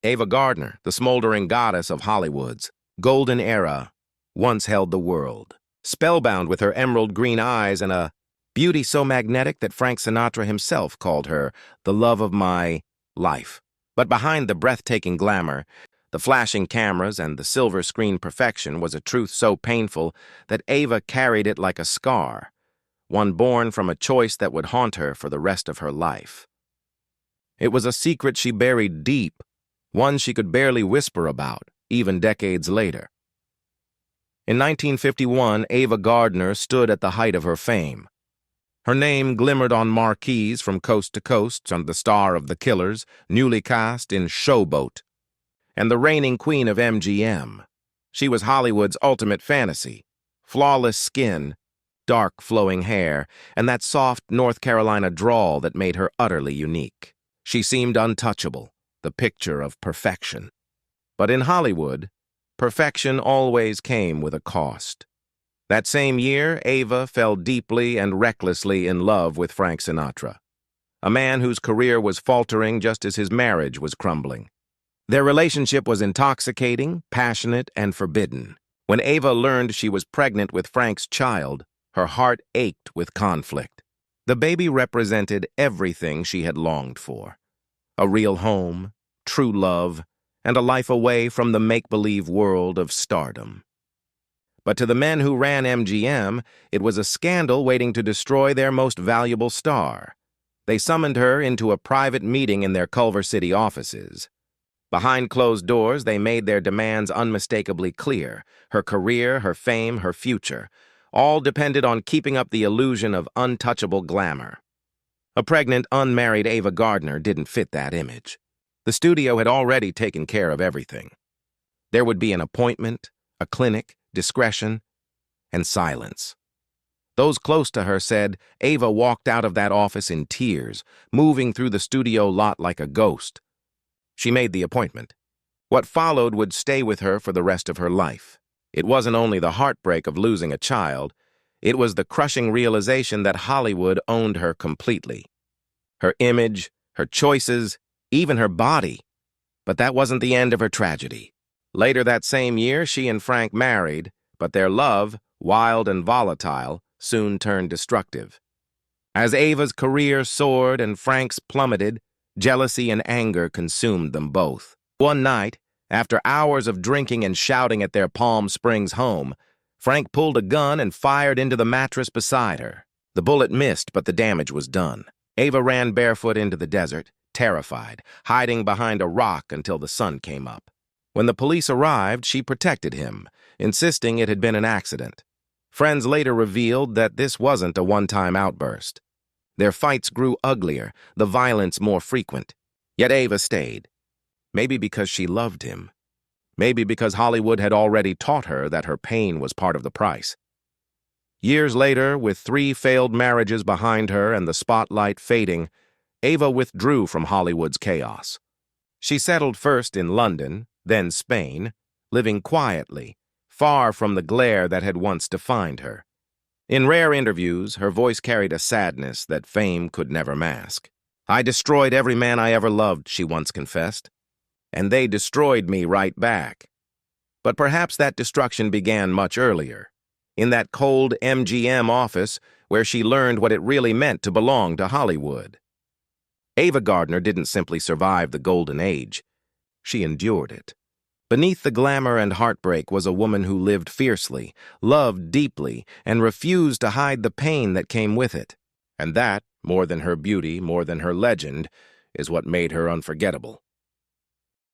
Ava Gardner, the smoldering goddess of Hollywood's golden era, once held the world. Spellbound with her emerald green eyes and a beauty so magnetic that Frank Sinatra himself called her the love of my life. But behind the breathtaking glamour, the flashing cameras and the silver screen perfection was a truth so painful that Ava carried it like a scar, one born from a choice that would haunt her for the rest of her life. It was a secret she buried deep, one she could barely whisper about, even decades later. In 1951, Ava Gardner stood at the height of her fame. Her name glimmered on marquees from coast to coast on the star of The Killers, newly cast in Showboat, and the reigning queen of MGM. She was Hollywood's ultimate fantasy: flawless skin, dark flowing hair, and that soft North Carolina drawl that made her utterly unique. She seemed untouchable, the picture of perfection. But in Hollywood, perfection always came with a cost. That same year, Ava fell deeply and recklessly in love with Frank Sinatra, a man whose career was faltering just as his marriage was crumbling. Their relationship was intoxicating, passionate, and forbidden. When Ava learned she was pregnant with Frank's child, her heart ached with conflict. The baby represented everything she had longed for: a real home, true love, and a life away from the make-believe world of stardom. But to the men who ran MGM, it was a scandal waiting to destroy their most valuable star. They summoned her into a private meeting in their Culver City offices. Behind closed doors, they made their demands unmistakably clear: her career, her fame, her future, all depended on keeping up the illusion of untouchable glamour. A pregnant, unmarried Ava Gardner didn't fit that image. The studio had already taken care of everything. There would be an appointment, a clinic, discretion, and silence. Those close to her said Ava walked out of that office in tears, moving through the studio lot like a ghost. She made the appointment. What followed would stay with her for the rest of her life. It wasn't only the heartbreak of losing a child, it was the crushing realization that Hollywood owned her completely. Her image, her choices, even her body. But that wasn't the end of her tragedy. Later that same year, she and Frank married, but their love, wild and volatile, soon turned destructive. As Ava's career soared and Frank's plummeted, jealousy and anger consumed them both. One night, after hours of drinking and shouting at their Palm Springs home, Frank pulled a gun and fired into the mattress beside her. The bullet missed, but the damage was done. Ava ran barefoot into the desert, terrified, hiding behind a rock until the sun came up. When the police arrived, she protected him, insisting it had been an accident. Friends later revealed that this wasn't a one-time outburst. Their fights grew uglier, the violence more frequent. Yet Ava stayed. Maybe because she loved him. Maybe because Hollywood had already taught her that her pain was part of the price. Years later, with 3 failed marriages behind her and the spotlight fading, Ava withdrew from Hollywood's chaos. She settled first in London, then Spain, living quietly, far from the glare that had once defined her. In rare interviews, her voice carried a sadness that fame could never mask. "I destroyed every man I ever loved," she once confessed, "and they destroyed me right back." But perhaps that destruction began much earlier, in that cold MGM office where she learned what it really meant to belong to Hollywood. Ava Gardner didn't simply survive the golden age. She endured it. Beneath the glamour and heartbreak was a woman who lived fiercely, loved deeply, and refused to hide the pain that came with it. And that, more than her beauty, more than her legend, is what made her unforgettable.